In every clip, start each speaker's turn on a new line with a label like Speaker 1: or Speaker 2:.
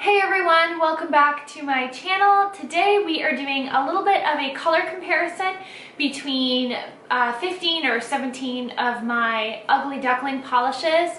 Speaker 1: Hey everyone, welcome back to my channel. Today we are doing a little bit of a color comparison between 15 or 17 of my Ugly Duckling polishes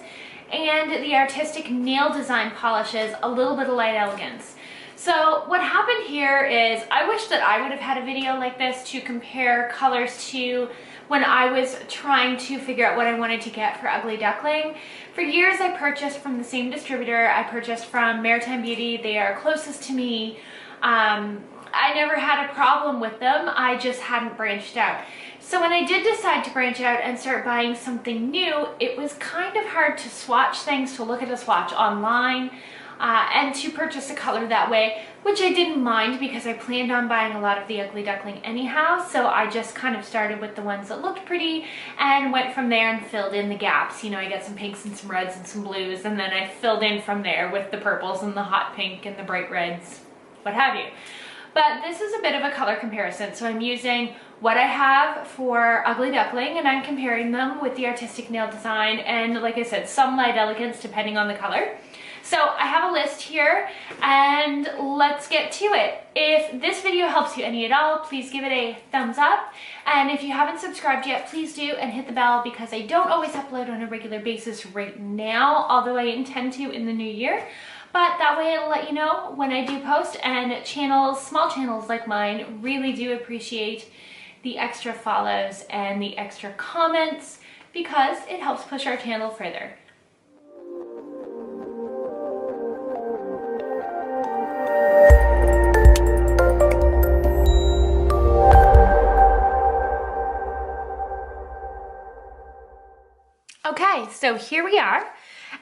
Speaker 1: and the Artistic Nail Design polishes, a little bit of Light Elegance. So what happened here is I wish that I would have had a video like this to compare colors to when I was trying to figure out what I wanted to get for Ugly Duckling. For years I purchased from the same distributor. I purchased from Maritime Beauty. They are closest to me. I never had a problem with them. I just hadn't branched out. So when I did decide to branch out and start buying something new, it was kind of hard to swatch things, to look at a swatch online, and to purchase a color that way, which I didn't mind because I planned on buying a lot of the Ugly Duckling anyhow. So I just kind of started with the ones that looked pretty and went from there and filled in the gaps. You know, I got some pinks and some reds and some blues, and then I filled in from there with the purples and the hot pink and the bright reds, what have you. But this is a bit of a color comparison. So I'm using what I have for Ugly Duckling and I'm comparing them with the Artistic Nail Design and, like I said, some Light Elegance depending on the color. So I have a list here and let's get to it. If this video helps you any at all, please give it a thumbs up. And if you haven't subscribed yet, please do and hit the bell because I don't always upload on a regular basis right now, although I intend to in the new year. But that way it'll let you know when I do post, and small channels like mine really do appreciate the extra follows and the extra comments because it helps push our channel further. Okay, so here we are,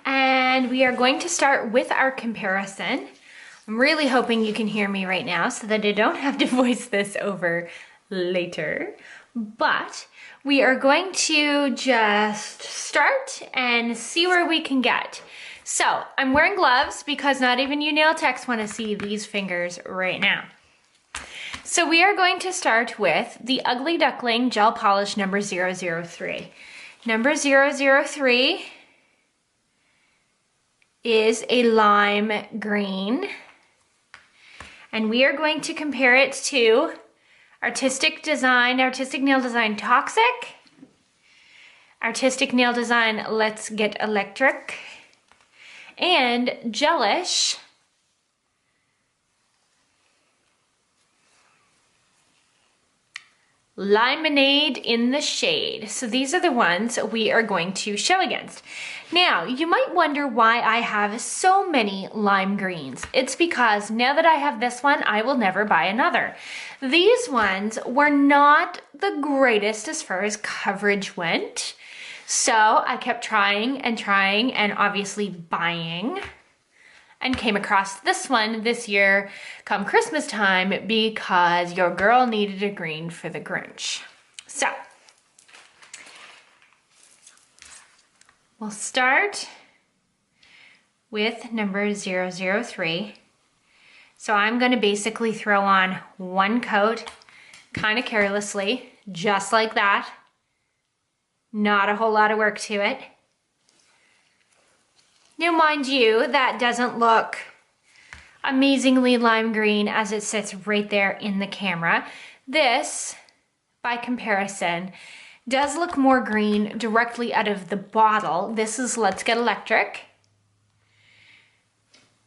Speaker 1: and we are going to start with our comparison. I'm really hoping you can hear me right now so that I don't have to voice this over later, but we are going to just start and see where we can get. So I'm wearing gloves because not even you nail techs want to see these fingers right now. So we are going to start with the Ugly Duckling Gel Polish number 003. Number 003 is a lime green, and we are going to compare it to Artistic Nail Design Toxic, Artistic Nail Design Let's Get Electric, and Gelish Lemonade in the Shade. So these are the ones we are going to show against. Now, you might wonder why I have so many lime greens. It's because now that I have this one, I will never buy another. These ones were not the greatest as far as coverage went. So I kept trying and obviously buying, and came across this one this year come Christmas time because your girl needed a green for the Grinch. So we'll start with number 003. So I'm going to basically throw on one coat kind of carelessly, just like that. Not a whole lot of work to it. Now, mind you, that doesn't look amazingly lime green as it sits right there in the camera. This, by comparison, does look more green directly out of the bottle. This is Let's Get Electric.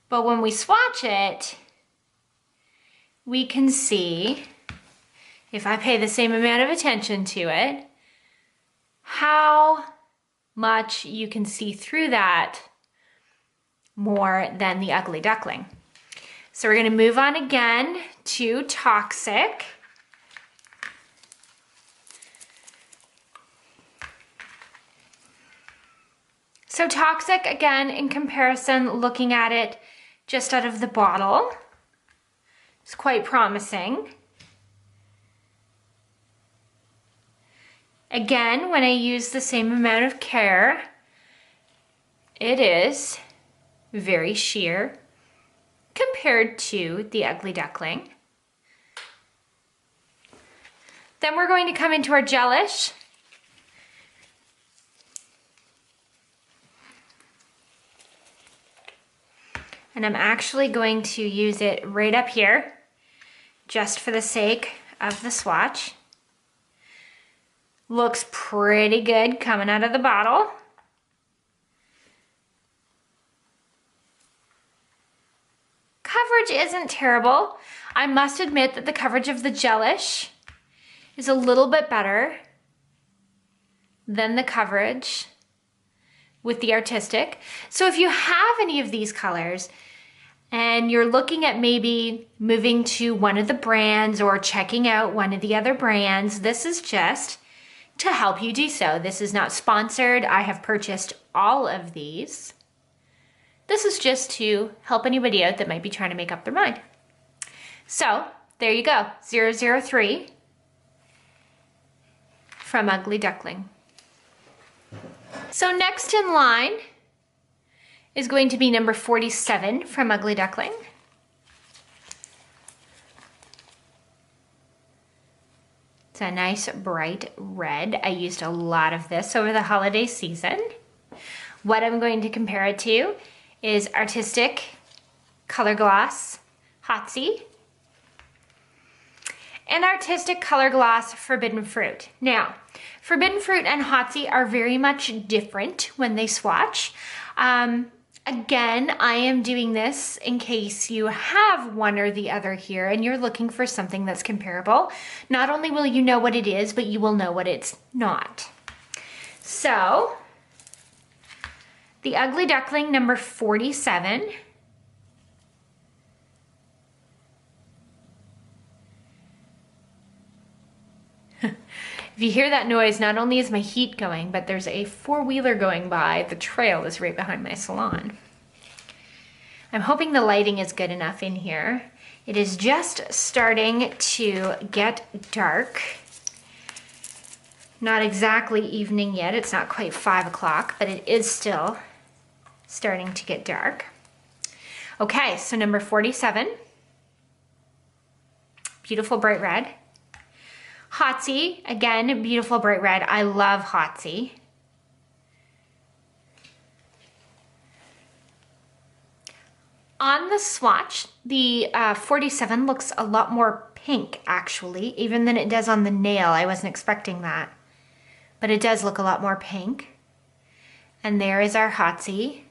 Speaker 1: But when we swatch it, we can see, if I pay the same amount of attention to it, how much you can see through that more than the Ugly Duckling. So we're going to move on again to Toxic. So Toxic, again, in comparison, looking at it just out of the bottle, it's quite promising. Again, when I use the same amount of care, it is very sheer compared to the Ugly Duckling. Then we're going to come into our Gelish. And I'm actually going to use it right up here, just for the sake of the swatch. Looks pretty good coming out of the bottle. Coverage isn't terrible. I must admit that the coverage of the gelish is a little bit better than the coverage with the artistic. So if you have any of these colors and you're looking at maybe moving to one of the brands or checking out one of the other brands, this is just to help you do so. This is not sponsored. I have purchased all of these. This is just to help anybody out that might be trying to make up their mind. So there you go, 003 from Ugly Duckling. So next in line is going to be number 47 from Ugly Duckling. It's a nice bright red. I used a lot of this over the holiday season. What I'm going to compare it to is Artistic Color Gloss Hotsy and Artistic Color Gloss Forbidden Fruit. Now, Forbidden Fruit and Hotsy are very much different when they swatch. Again, I am doing this in case you have one or the other here and you're looking for something that's comparable. Not only will you know what it is, but you will know what it's not. So, the Ugly Duckling number 47. If you hear that noise, not only is my heat going, but there's a four-wheeler going by. The trail is right behind my salon. I'm hoping the lighting is good enough in here. It is just starting to get dark. Not exactly evening yet. It's not quite 5 o'clock, but it is still starting to get dark. Okay, so number 47. Beautiful bright red. Hotsy, again, beautiful bright red. I love Hotsy. On the swatch, the 47 looks a lot more pink, actually, even than it does on the nail. I wasn't expecting that. But it does look a lot more pink. And there is our Hotsy.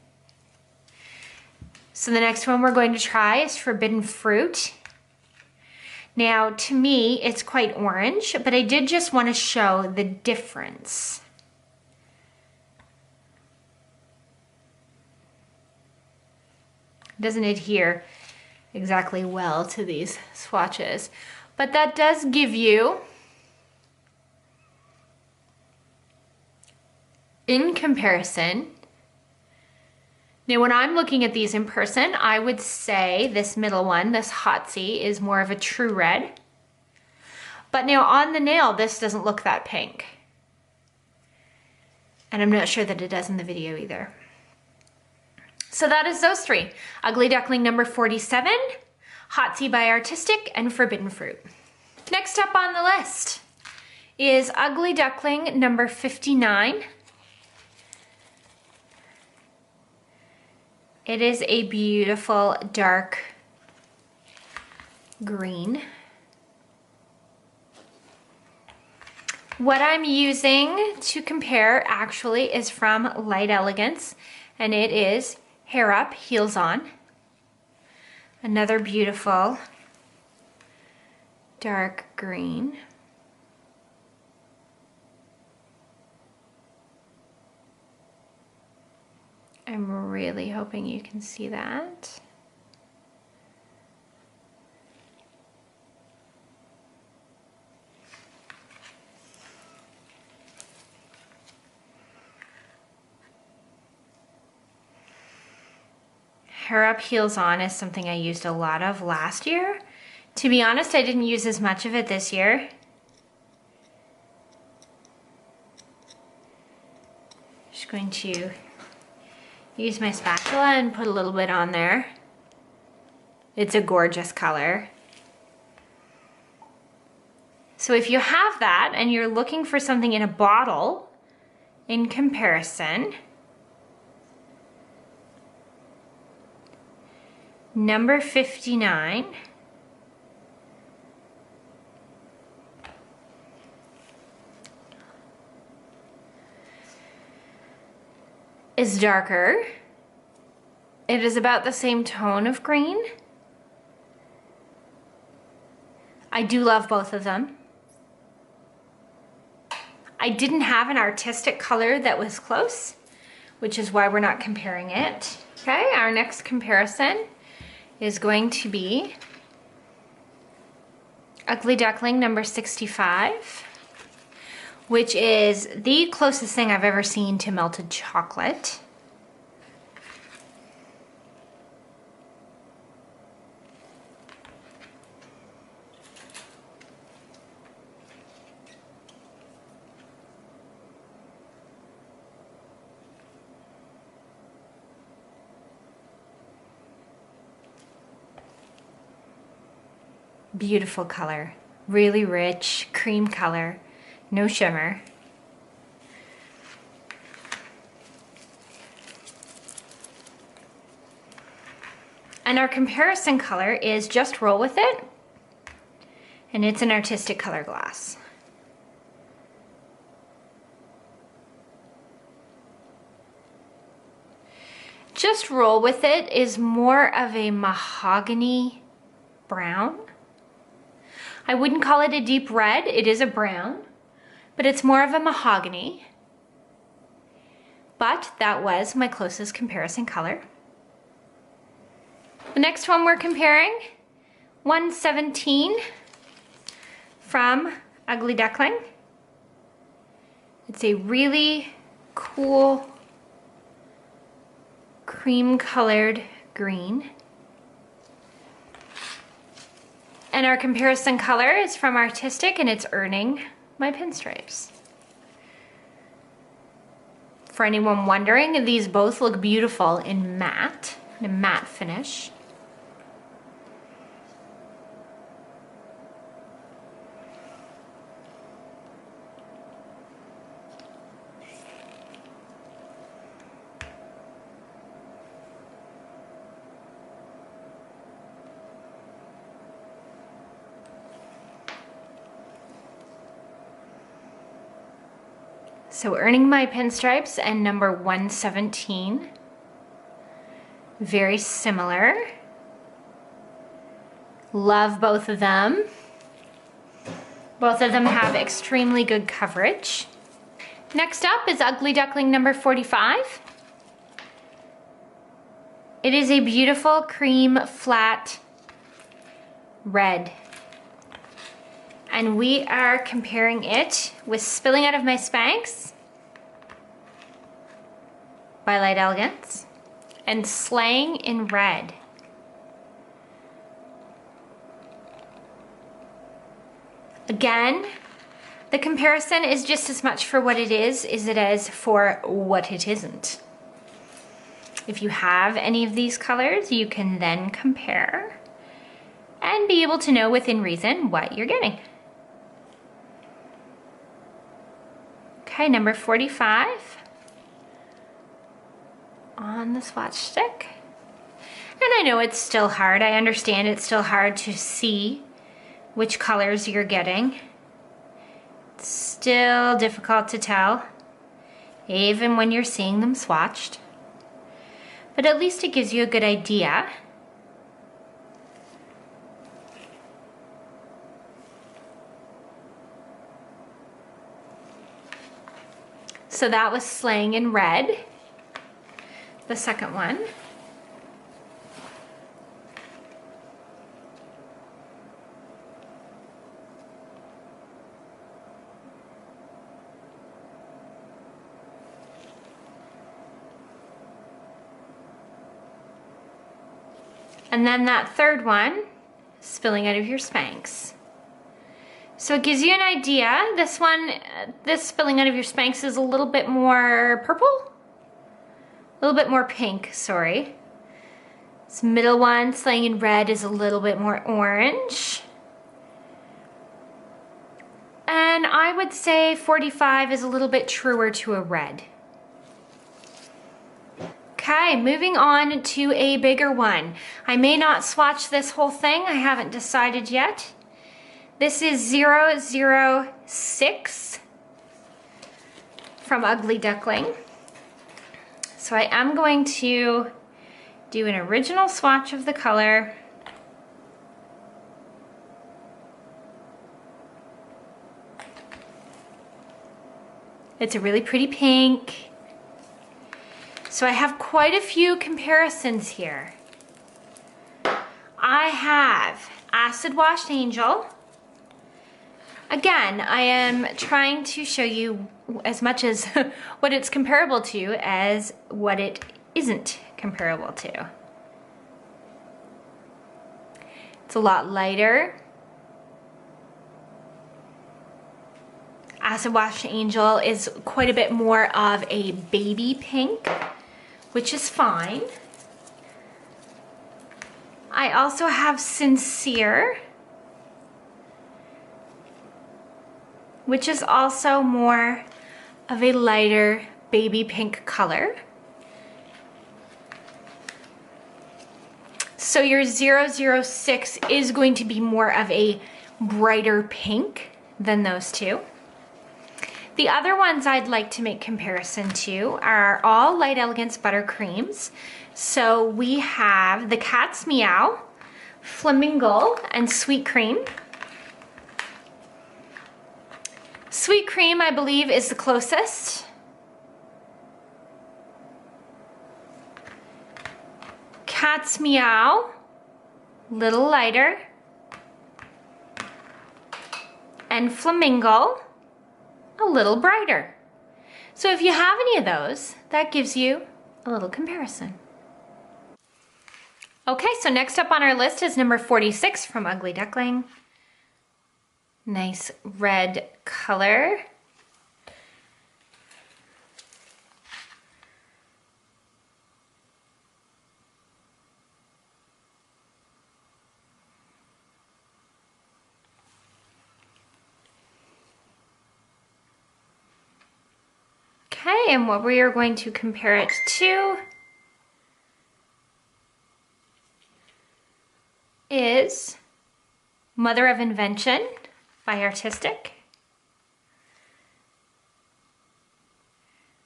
Speaker 1: So the next one we're going to try is Forbidden Fruit. Now, to me, it's quite orange, but I did just want to show the difference. It doesn't adhere exactly well to these swatches, but that does give you, in comparison, now when I'm looking at these in person, I would say this middle one, this Hotsy, is more of a true red. But now on the nail, this doesn't look that pink. And I'm not sure that it does in the video either. So that is those three. Ugly Duckling number 47, Hotsy by Artistic, and Forbidden Fruit. Next up on the list is Ugly Duckling number 59. It is a beautiful dark green. What I'm using to compare actually is from Light Elegance, and it is Hair Up, Heels On. Another beautiful dark green. I'm really hoping you can see that. Hair Up, Heels On is something I used a lot of last year. To be honest, I didn't use as much of it this year. Just going to use my spatula and put a little bit on there. It's a gorgeous color. So if you have that and you're looking for something in a bottle in comparison, Number 59 is darker. It is about the same tone of green. I do love both of them. I didn't have an artistic color that was close, which is why we're not comparing it. Okay, our next comparison is going to be Ugly Duckling number 65, which is the closest thing I've ever seen to melted chocolate. Beautiful color, really rich cream color, no shimmer. And our comparison color is Just Roll With It, and it's an artistic color glass. Just Roll With It is more of a mahogany brown. I wouldn't call it a deep red, it is a brown, but it's more of a mahogany. But that was my closest comparison color. The next one we're comparing, 117 from Ugly Duckling. It's a really cool cream colored green. And our comparison color is from Artistic, and it's earning my pinstripes. For anyone wondering, these both look beautiful in matte, a matte finish. So earning my pinstripes and number 117. Very similar. Love both of them. Both of them have extremely good coverage. Next up is Ugly Duckling number 45. It is a beautiful cream flat red. And we are comparing it with Spilling Out of My Spanx by Light Elegance and Slaying in Red. Again, the comparison is just as much for what it is as it is for what it isn't. If you have any of these colors, you can then compare and be able to know within reason what you're getting. Okay, number 45 on the swatch stick. And I know it's still hard. I understand it's still hard to see which colors you're getting. It's still difficult to tell, even when you're seeing them swatched. But at least it gives you a good idea. So that was Slaying in Red, the second one. And then that third one, Spilling Out of Your Spanx. So it gives you an idea. This one, this Spilling Out of Your Spanx is a little bit more purple. A little bit more pink, sorry. This middle one, Slaying in Red, is a little bit more orange. And I would say 45 is a little bit truer to a red. Okay, moving on to a bigger one. I may not swatch this whole thing, I haven't decided yet. This is 006 from Ugly Duckling. So I am going to do an original swatch of the color. It's a really pretty pink. So I have quite a few comparisons here. I have Acid Washed Angel. Again, I am trying to show you as much as what it's comparable to as what it isn't comparable to. It's a lot lighter. Acid Washed Angel is quite a bit more of a baby pink, which is fine. I also have Sincere, which is also more of a lighter baby pink color. So your 006 is going to be more of a brighter pink than those two. The other ones I'd like to make comparison to are all Light Elegance Buttercreams. So we have the Cat's Meow, Flamingo, and Sweet Cream. Sweet Cream, I believe, is the closest. Cat's Meow, little lighter. And Flamingo, a little brighter. So if you have any of those, that gives you a little comparison. Okay, so next up on our list is number 46 from Ugly Duckling. Nice red color. Okay, and what we are going to compare it to is Mother of Invention by Artistic,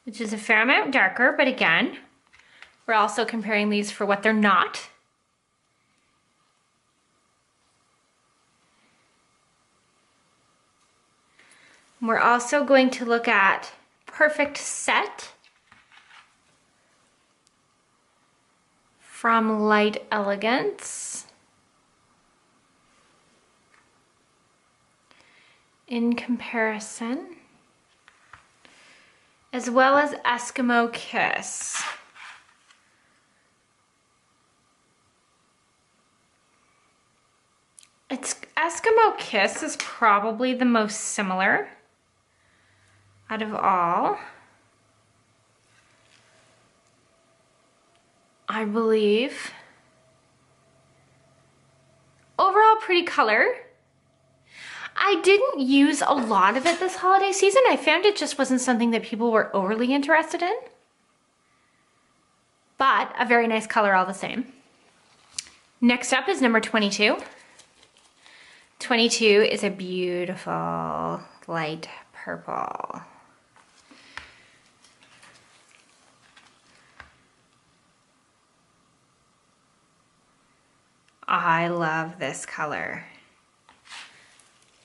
Speaker 1: which is a fair amount darker, but again, we're also comparing these for what they're not. We're also going to look at Perfect Set from Light Elegance. In comparison, as well as Eskimo Kiss. Eskimo Kiss is probably the most similar out of all, I believe. Overall pretty color. I didn't use a lot of it this holiday season. I found it just wasn't something that people were overly interested in. But a very nice color all the same. Next up is number 22. 22 is a beautiful light purple. I love this color.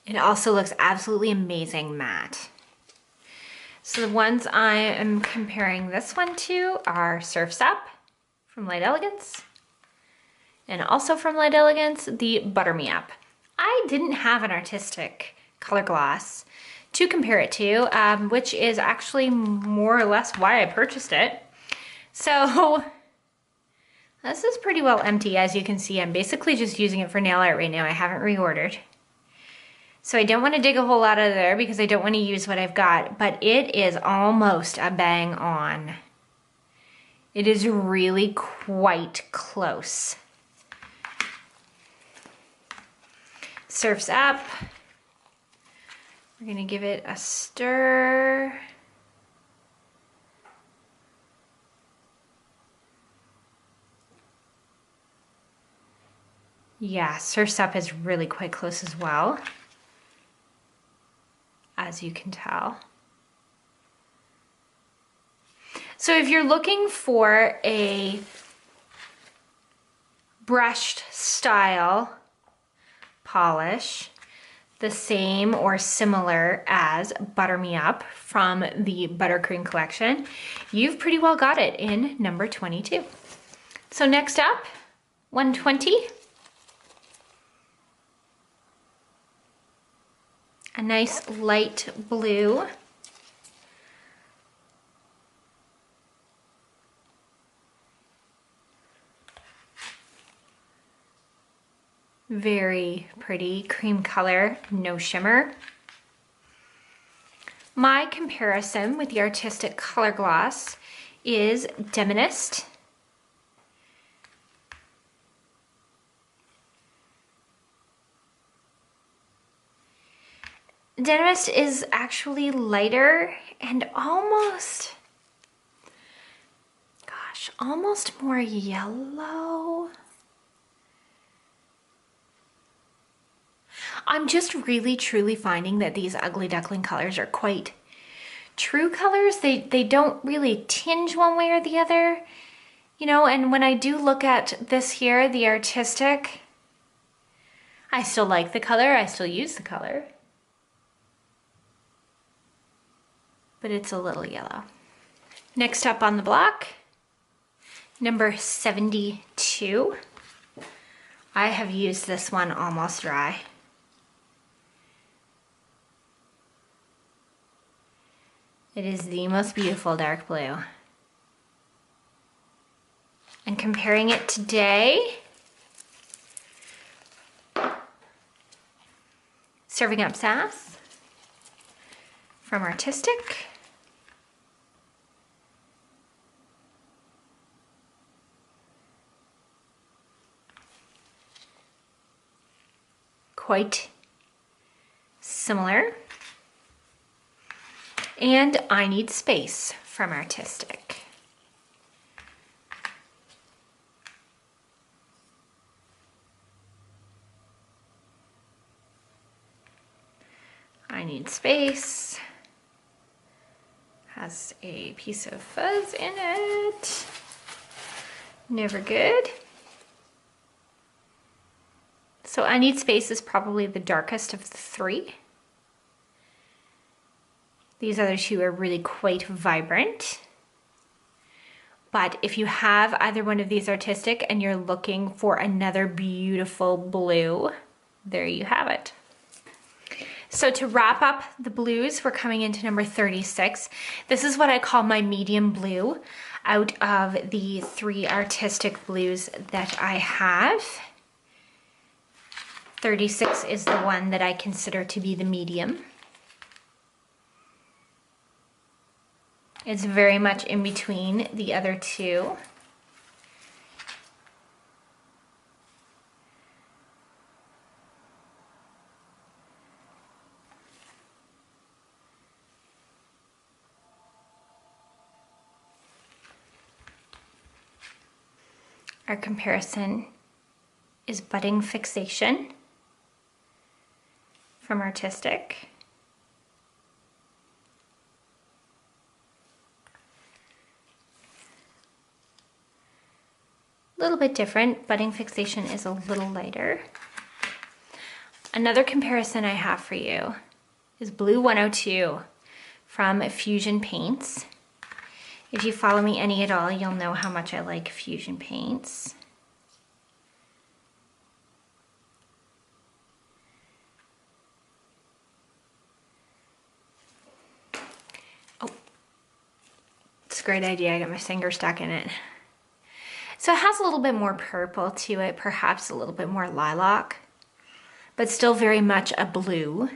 Speaker 1: It also looks absolutely amazing matte. So the ones I am comparing this one to are Surf's Up from Light Elegance, and also from Light Elegance, the Butter Me Up. I didn't have an Artistic color gloss to compare it to, which is actually more or less why I purchased it. So this is pretty well empty, as you can see. I'm basically just using it for nail art right now. I haven't reordered. So I don't want to dig a whole lot out of there because I don't want to use what I've got, but it is almost a bang on. It is really quite close. Surf's Up. We're gonna give it a stir.
Speaker 2: Yes, her step is really quite close as well, as you can tell. So if you're looking for a brushed style polish, the same or similar as Butter Me Up from the Buttercream collection, you've pretty well got it in number 22. So next up, 120. A nice light blue. Very pretty cream color, no shimmer. My comparison with the Artistic Color Gloss is Demonist. Demonist is actually lighter and almost, gosh, almost more yellow. I'm just really truly finding that these Ugly Duckling colors are quite true colors. They don't really tinge one way or the other, you know, and when I do look at this here, the Artistic, I still like the color, I still use the color, but it's a little yellow. Next up on the block, number 72. I have used this one almost dry. It is the most beautiful dark blue. And comparing it today, Serving Up Sass from Artistic. Quite similar. And I Need Space from Artistic. I Need Space has a piece of fuzz in it. Never good. So I Need Space is probably the darkest of the three. These other two are really quite vibrant. But if you have either one of these Artistic and you're looking for another beautiful blue, there you have it. So to wrap up the blues, we're coming into number 36. This is what I call my medium blue out of the three Artistic blues that I have. 36 is the one that I consider to be the medium. It's very much in between the other two. Our comparison is Budding Fixation from Artistic. A little bit different. Budding Fixation is a little lighter. Another comparison I have for you is Blue 102 from Fusion Paints. If you follow me any at all, you'll know how much I like Fusion Paints. Oh, it's a great idea. I got my finger stuck in it. So it has a little bit more purple to it, perhaps a little bit more lilac, but still very much a blue.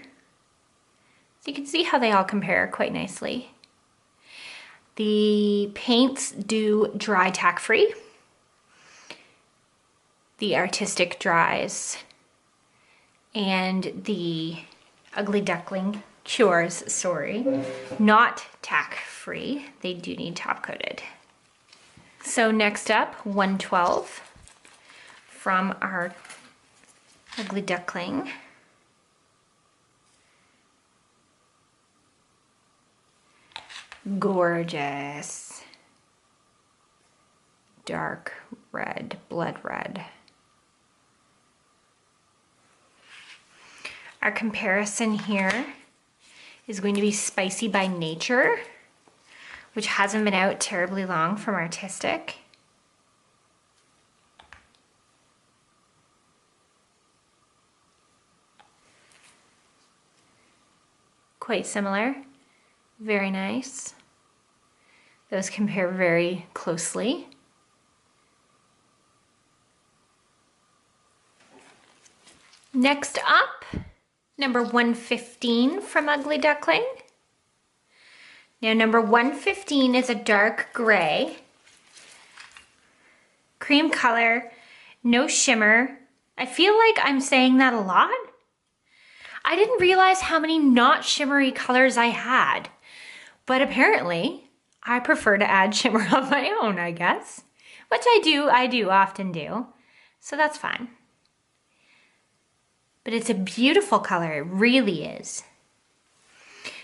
Speaker 2: So you can see how they all compare quite nicely. The paints do dry tack free. The Artistic dries, and the Ugly Duckling cures, not tack free. They do need top coated. So next up, 112 from our Ugly Duckling. Gorgeous. Dark red, blood red. Our comparison here is going to be Spicy by Nature, which hasn't been out terribly long from Artistic. Quite similar, very nice. Those compare very closely. Next up, number 115 from Ugly Duckling. Now number 115 is a dark gray, cream color, no shimmer. I feel like I'm saying that a lot. I didn't realize how many not shimmery colors I had, but apparently I prefer to add shimmer on my own, I guess, which I do often do, so that's fine. But it's a beautiful color, it really is.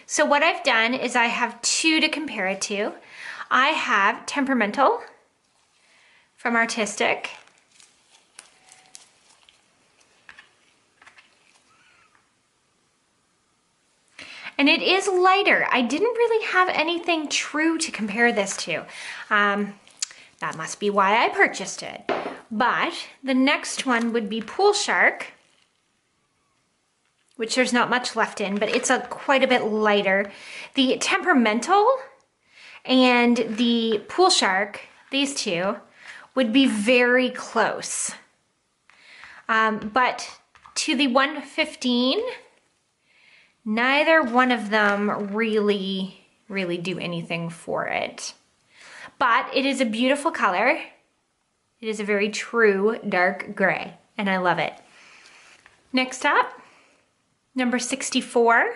Speaker 2: So what I've done is I have two to compare it to. I have Temperamental from Artistic. And it is lighter. I didn't really have anything true to compare this to. That must be why I purchased it. But the next one would be Pool Shark, which there's not much left in, but it's quite a bit lighter. The Temperamental and the Pool Shark, these two, would be very close. But to the 115, neither one of them really do anything for it. But it is a beautiful color. It is a very true dark gray, and I love it. Next up, number 64.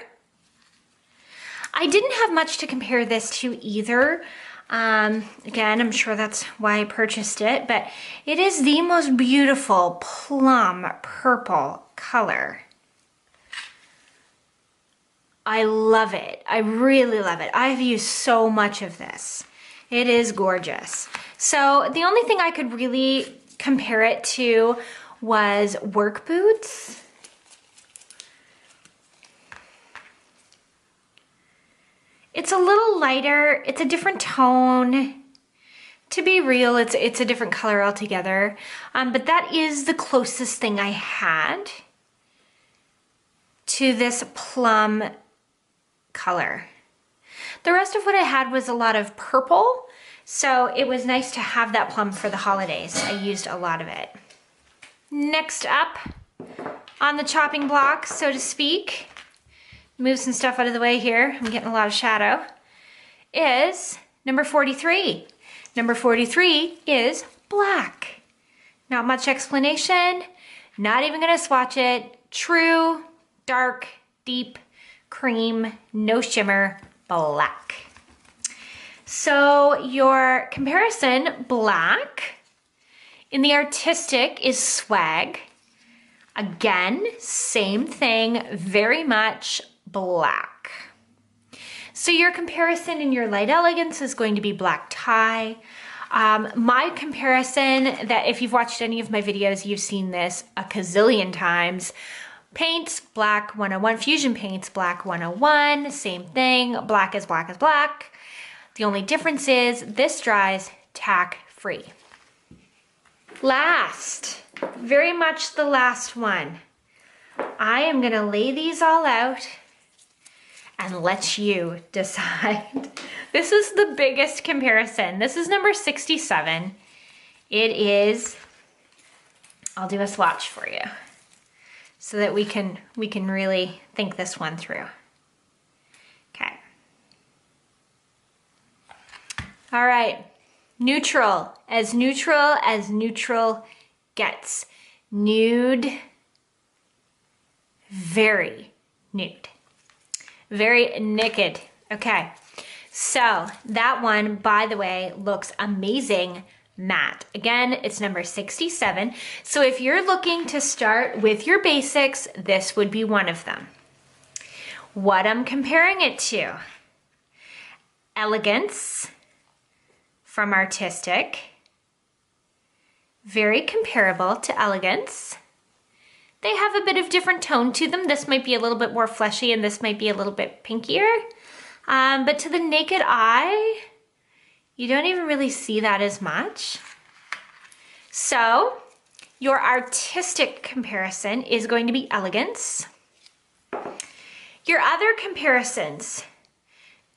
Speaker 2: I didn't have much to compare this to either. Again, I'm sure that's why I purchased it, but it is the most beautiful plum purple color. I love it. I really love it. I've used so much of this. It is gorgeous. So the only thing I could really compare it to was work boots. It's a little lighter, it's a different tone. To be real, it's a different color altogether. But that is the closest thing I had to this plum color. The rest of what I had was a lot of purple, so it was nice to have that plum for the holidays. I used a lot of it. Next up on the chopping block, so to speak, move some stuff out of the way here, I'm getting a lot of shadow, is number 43. Number 43 is black. Not much explanation, not even gonna swatch it. True, dark, deep, cream, no shimmer, black. So your comparison, black. In the Artistic is Swag. Again, same thing, very much black. So your comparison in your Light Elegance is going to be black tie. My comparison, that if you've watched any of my videos, you've seen this a gazillion times. Paints, black 101, Fusion Paints, black 101, same thing, black is black is black. The only difference is this dries tack free. Last, very much the last one. I am gonna lay these all out and let you decide. This is the biggest comparison. This is number 67. It is, I'll do a swatch for you so that we can really think this one through. Okay. All right, neutral as neutral gets. Nude, very nude, very naked. Okay, so that one, by the way, looks amazing Matte. Again, it's number 67. So if you're looking to start with your basics, this would be one of them. What I'm comparing it to: Elegance from Artistic. Very comparable to Elegance. They have a bit of different tone to them. This might be a little bit more fleshy and this might be a little bit pinkier. But to the naked eye, you don't even really see that as much. So your artistic comparison is going to be Elegance. Your other comparisons,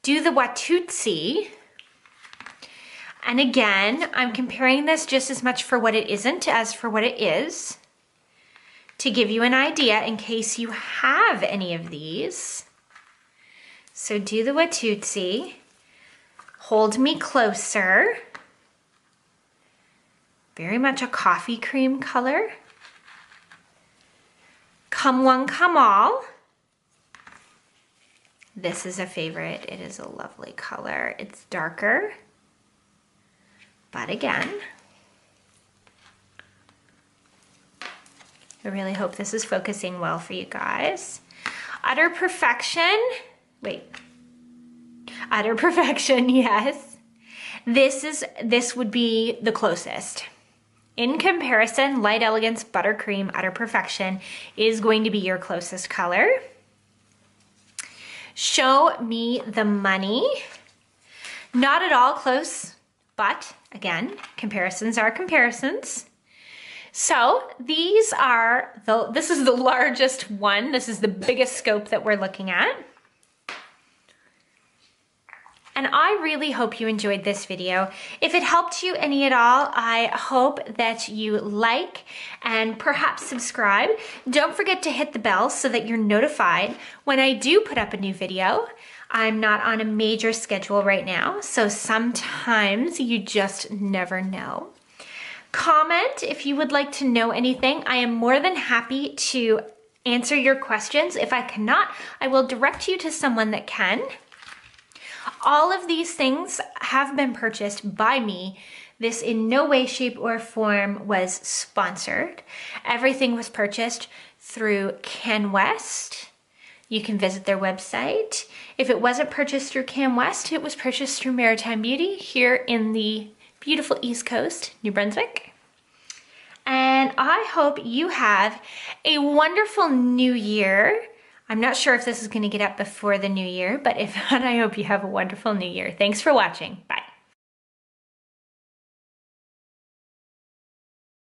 Speaker 2: do the Watusi. And again, I'm comparing this just as much for what it isn't as for what it is, to give you an idea in case you have any of these. So do the Watusi. Hold Me Closer. Very much a coffee cream color. Come One, Come All. This is a favorite. It is a lovely color. It's darker, but again, I really hope this is focusing well for you guys. Utter Perfection. Wait. Utter Perfection, yes. This would be the closest. In comparison, Light Elegance, Buttercream, Utter Perfection is going to be your closest color. Show Me the Money. Not at all close, but again, comparisons are comparisons. So these are, this is the largest one. This is the biggest scope that we're looking at. And I really hope you enjoyed this video. If it helped you any at all, I hope that you like and perhaps subscribe. Don't forget to hit the bell so that you're notified when I do put up a new video. I'm not on a major schedule right now, so sometimes you just never know. Comment if you would like to know anything. I am more than happy to answer your questions. If I cannot, I will direct you to someone that can. All of these things have been purchased by me. This in no way, shape, or form was sponsored. Everything was purchased through CanWest. You can visit their website. If it wasn't purchased through CanWest, it was purchased through Maritime Beauty here in the beautiful East Coast, New Brunswick. And I hope you have a wonderful new year. I'm not sure if this is going to get up before the new year, but if not, I hope you have a wonderful new year. Thanks for watching. Bye.